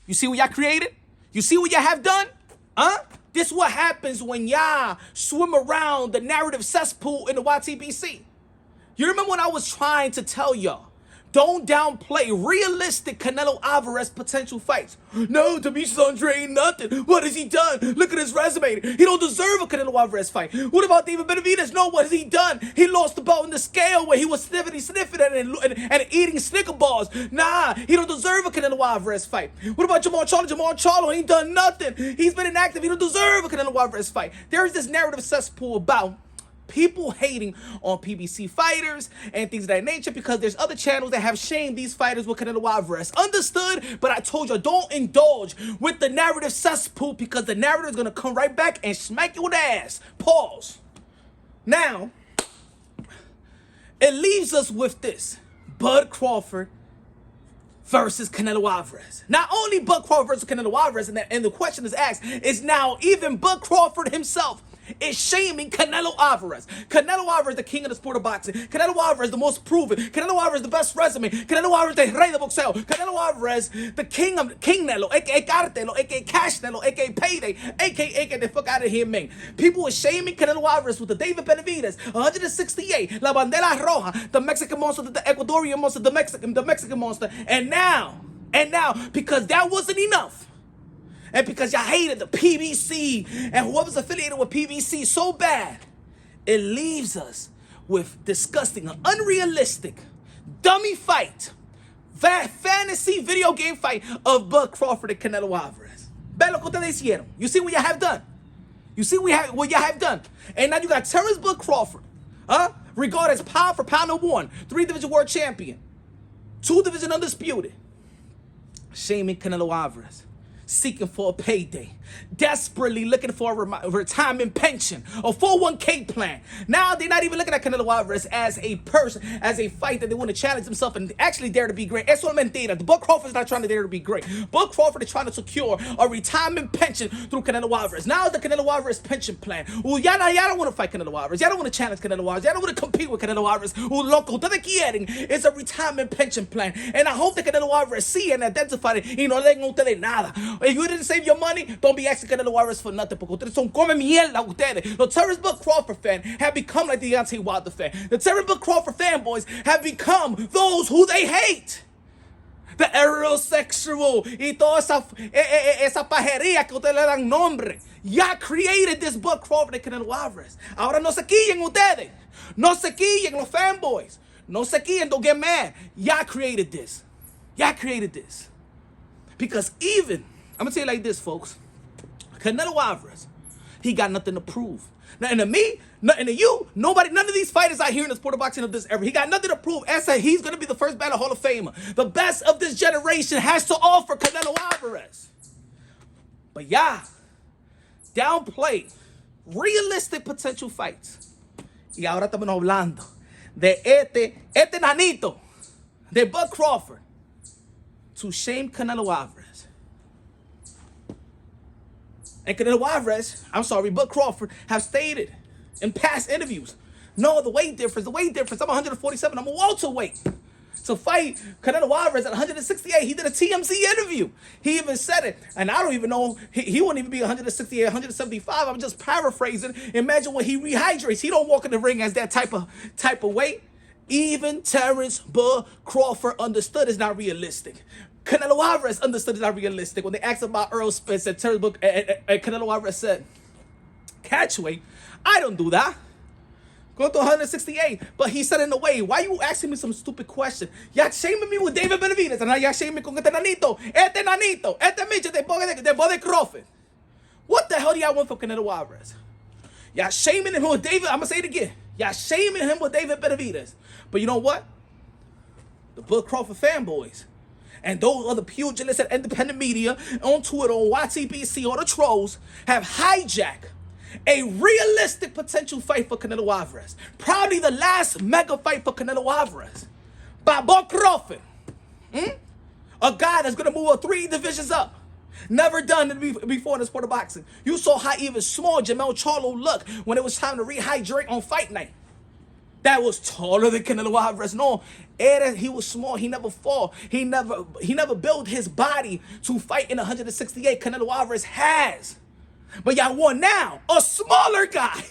You see what y'all created? You see what y'all have done? Huh? This is what happens when y'all swim around the narrative cesspool in the YTBC. You remember when I was trying to tell y'all, don't downplay realistic Canelo Alvarez potential fights. No, Demetrius Andre ain't nothing. What has he done? Look at his resume. He don't deserve a Canelo Alvarez fight. What about David Benavidez? No, what has he done? He lost the belt in the scale where he was sniffing and eating Snicker bars. Nah, he don't deserve a Canelo Alvarez fight. What about Jamal Charlo? Jamal Charlo ain't done nothing. He's been inactive. He don't deserve a Canelo Alvarez fight. There is this narrative cesspool about people hating on PBC fighters and things of that nature because there's other channels that have shamed these fighters with Canelo Alvarez. Understood, but I told you, don't indulge with the narrative cesspool because the narrative is going to come right back and smack you in the ass. Pause. Now, it leaves us with this. Bud Crawford versus Canelo Alvarez. Not only Bud Crawford versus Canelo Alvarez, and the question is asked, is now even Bud Crawford himself is shaming Canelo Alvarez. Canelo Alvarez, the king of the sport of boxing. Canelo Alvarez, the most proven. Canelo Alvarez, the best resume. Canelo Alvarez, the rey de boxeo. Canelo Alvarez, the king Nelo, aka Cartelo, aka Cash Nelo, aka Payday, aka get the fuck out of here, man. People were shaming Canelo Alvarez with the David Benavidez, 168, La Bandera Roja, the Mexican monster, the Ecuadorian monster, the Mexican monster, and now, because that wasn't enough. And because y'all hated the PBC and whoever's affiliated with PBC so bad, it leaves us with disgusting, an unrealistic, dummy fight, fantasy video game fight of Bud Crawford and Canelo Alvarez. Ve lo que ustedes hicieron. You see what y'all have done? You see what y'all have done? And now you got Terrence Bud Crawford, regarded as pound for pound number 1, 3-division world champion, 2-division undisputed, shaming Canelo Alvarez, seeking for a payday, desperately looking for a retirement pension, a 401k plan. Now they're not even looking at Canelo Alvarez as a person, as a fight that they want to challenge themselves and actually dare to be great. Eso es mentira. Bud Crawford is not trying to dare to be great. Bud Crawford is trying to secure a retirement pension through Canelo Alvarez. Now the Canelo Alvarez pension plan. Y'all don't want to fight Canelo Alvarez. Y'all don't want to challenge Canelo Alvarez. Y'all don't want to compete with Canelo Alvarez. Loco, ustedes quieren is a retirement pension plan. And I hope that Canelo Alvarez see and identify it. Y no le den ustedes nada. If you didn't save your money, don't be asking Canelo Alvarez for nothing. Porque ustedes son come mierda ustedes. The Terrence Bud Crawford fan have become like the Deontay Wilder fan. The Terrence Bud Crawford fanboys have become those who they hate. The aerosexual y toda esa pajería que ustedes le dan nombre. Ya created this Bud Crawford and Canelo Alvarez. Ahora no se quillen ustedes. No se quillen los fanboys. No se quillen, don't get mad. Ya created this. Ya created this. Because even, I'm going to tell you like this, folks. Canelo Alvarez, he got nothing to prove. Nothing to me, nothing to you, nobody, none of these fighters out here in the sport of boxing of this era. He got nothing to prove. As I said, he's going to be the first battle Hall of Famer. The best of this generation has to offer Canelo Alvarez. But yeah, downplay realistic potential fights. Y ahora estamos hablando de este nanito, de Bud Crawford, to shame Canelo Alvarez. And Canelo Alvarez, Bud Crawford, have stated in past interviews, no, the weight difference, I'm 147, I'm a welterweight. To fight Canelo Alvarez at 168, he did a TMZ interview. He even said it, and I don't even know, he won't even be 168, 175, I'm just paraphrasing. Imagine when he rehydrates, he don't walk in the ring as that type of weight. Even Terrence Bud Crawford understood it's not realistic. Canelo Alvarez understood it's not realistic. When they asked about Earl Spence and Terrence Bud, and Canelo Alvarez said, catch weight, I don't do that. Go to 168. But he said in a way, why you asking me some stupid question? Y'all shaming me with David Benavidez, and now y'all shaming me con este nanito, Mitchell, de Bud Crawford. What the hell do y'all want from Canelo Alvarez? Y'all shaming him with David, I'm going to say it again. Y'all shaming him with David Benavidez. But you know what? The Bud Crawford fanboys and those other pugilists and independent media on Twitter, on YTBC, or the trolls have hijacked a realistic potential fight for Canelo Alvarez. Probably the last mega fight for Canelo Alvarez by Bud Crawford. A guy that's going to move 3 divisions up. Never done it before in the sport of boxing. You saw how even small Jamal Charlo looked when it was time to rehydrate on fight night. that was taller than Canelo Alvarez. No, he was small. He never fought. He never built his body to fight in 168. Canelo Alvarez has. But y'all want now a smaller guy,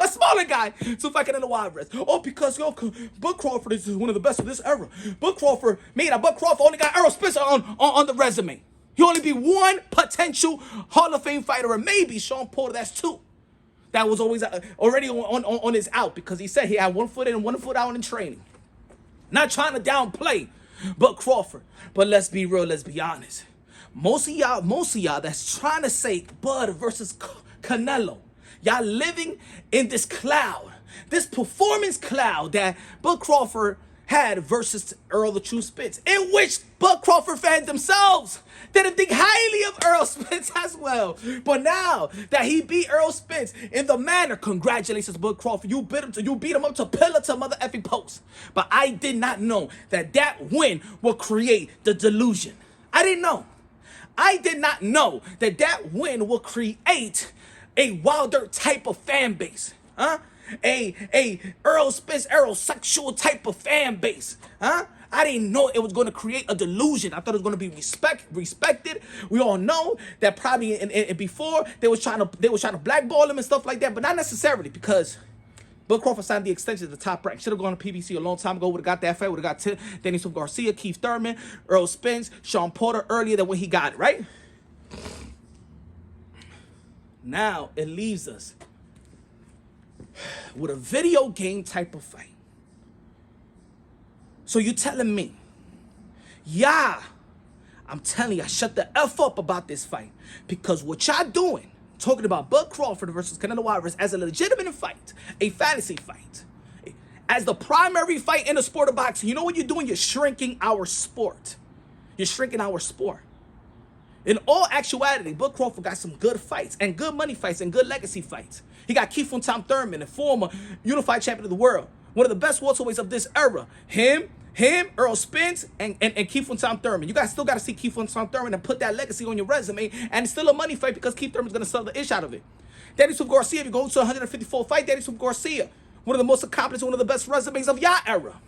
a smaller guy to fight Canelo Alvarez. Oh, because Bud Crawford is one of the best of this era. Bud Crawford only got Errol Spence on the resume. He only be one potential Hall of Fame fighter, or maybe Sean Porter. That's two. That was always already on his out, because he said he had 1 foot in and 1 foot out in training. Not trying to downplay Bud Crawford, but let's be real, let's be honest. Most of y'all that's trying to say Bud versus Canelo, y'all living in this cloud, this performance cloud that Bud Crawford had versus Earl the True Spence, in which Bud Crawford fans themselves didn't think highly of Earl Spence as well. But now that he beat Earl Spence in the manner, congratulations, Bud Crawford. You beat him up to pillar to mother effing post. But I did not know that win will create the delusion. I didn't know. I did not know that win will create a Wilder type of fan base. A Earl Spence, Errol sexual type of fan base. I didn't know it was going to create a delusion. I thought it was going to be respected. We all know that probably before they was trying to blackball him and stuff like that, but not necessarily, because Bud Crawford signed the extension to the top rank. Should have gone to PBC a long time ago. Would have got that fight. Would have got Danielson Garcia, Keith Thurman, Earl Spence, Sean Porter earlier than when he got it, right? Now it leaves us with a video game type of fight. So you telling me, yeah, I'm telling you, I shut the F up about this fight, because what y'all doing, talking about Bud Crawford versus Canelo Alvarez as a legitimate fight, a fantasy fight, as the primary fight in the sport of boxing, you know what you're doing? You're shrinking our sport. You're shrinking our sport. In all actuality, Bud Crawford got some good fights and good money fights and good legacy fights. He got Keith Thurman, a former unified champion of the world, one of the best welterweights of this era. Him, Earl Spence, and Keith Thurman. You guys still got to see Keith Thurman and put that legacy on your resume, and it's still a money fight because Keith Thurman's going to sell the ish out of it. Danielson Garcia, if you go to 154 fight, Danielson Garcia, one of the most accomplished, one of the best resumes of your era.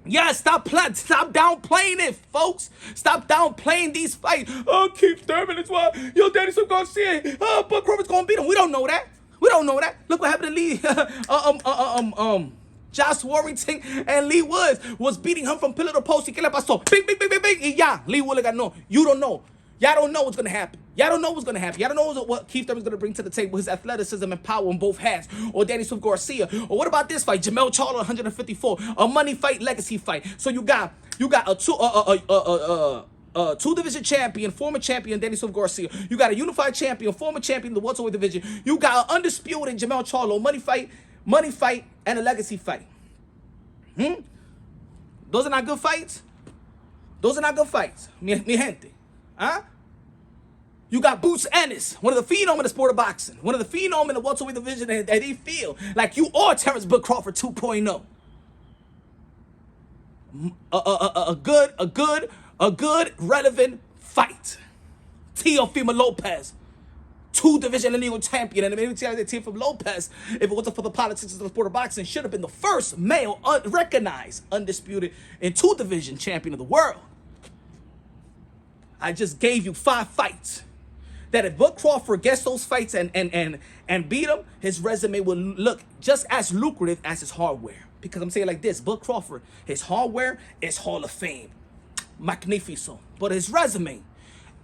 Yeah, stop downplaying it, folks. Stop downplaying these fights. Oh, Keith Thurman is why. Yo, Danielson Garcia. Oh, Bud Crawford's going to beat him. We don't know that. We don't know that. Look what happened to Lee. Josh Warrington and Lee Woods was beating him from pillar to post. ¿Qué le pasó? Bing, bing, bing, bing, bing. Y ya, Lee Woods got no. You don't know. Y'all don't know what's going to happen. Y'all don't know what's going to happen. Y'all don't know what Keith Thurman's going to bring to the table, his athleticism and power on both hands. Or Danny Swift Garcia. Or what about this fight? Jamel Charlo, 154. A money fight, legacy fight. So you got a two-division champion, former champion, Danny Swift Garcia. You got a unified champion, former champion in the welterweight division. You got an undisputed Jamel Charlo, money fight, and a legacy fight. Those are not good fights. Those are not good fights, mi gente. You got Boots Ennis, one of the phenom in the sport of boxing, one of the phenom in the welterweight division, that they feel like you are Terrence Bud Crawford 2.0. A good, relevant fight. Teofimo Lopez, two-division lineal champion, and maybe Teofimo Lopez, if it wasn't for the politics of the sport of boxing, should have been the first male recognized, undisputed, and two-division champion of the world. I just gave you 5 fights that if Bud Crawford gets those fights and beat him, his resume will look just as lucrative as his hardware. Because I'm saying like this, Bud Crawford, his hardware is Hall of Fame. Magnifico. But his resume,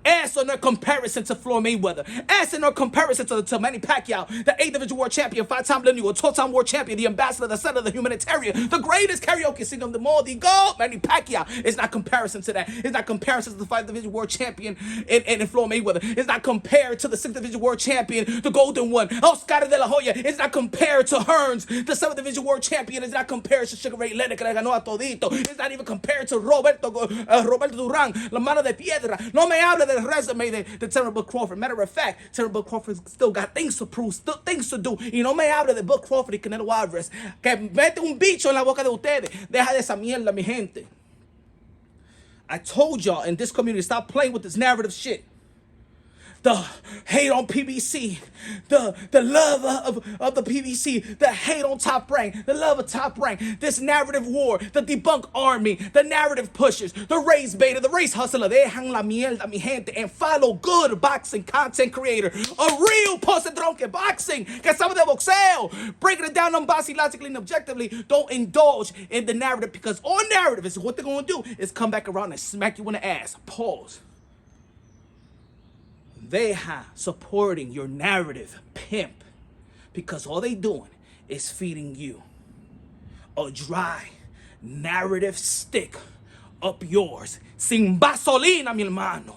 as in a comparison to Floyd Mayweather, as in a comparison to Manny Pacquiao, the 8th division world champion, 5-time lineal, 12-time world champion, the ambassador, the senator, the humanitarian, the greatest karaoke singer of them all, the GOAT, Manny Pacquiao. It's not comparison to that. It's not comparison to the 5th division world champion in Floyd Mayweather. It's not compared to the 6th division world champion, the golden one, Oscar de la Hoya. It's not compared to Hearns, the 7th division world champion. It's not compared to Sugar Ray Leonard, que le ganó a todito. It's not even compared to Roberto Duran, La Mano de Piedra. No me hable de resume de Terrence Bud Crawford. Matter of fact, Terrence Bud Crawford still got things to prove, still things to do. Y no me hable de Bud Crawford y Canelo Alvarez, que mete un bicho en la boca de ustedes. Deja de esa mierda, mi gente. I told y'all in this community, stop playing with this narrative shit. the hate on PBC, the love of the PBC, the hate on Top Rank, the love of Top Rank, this narrative war, the debunk army, the narrative pushers, the race beta, the race hustler, dejan la mierda, mi gente, and follow good boxing content creator, a real Postedron que boxing, que sabe de boxeo, breaking it down logically and objectively. Don't indulge in the narrative, because all narrative is what they're going to do is come back around and smack you in the ass. Pause. They are supporting your narrative, pimp, because all they doing is feeding you a dry narrative stick up yours. Sin gasolina, mi hermano.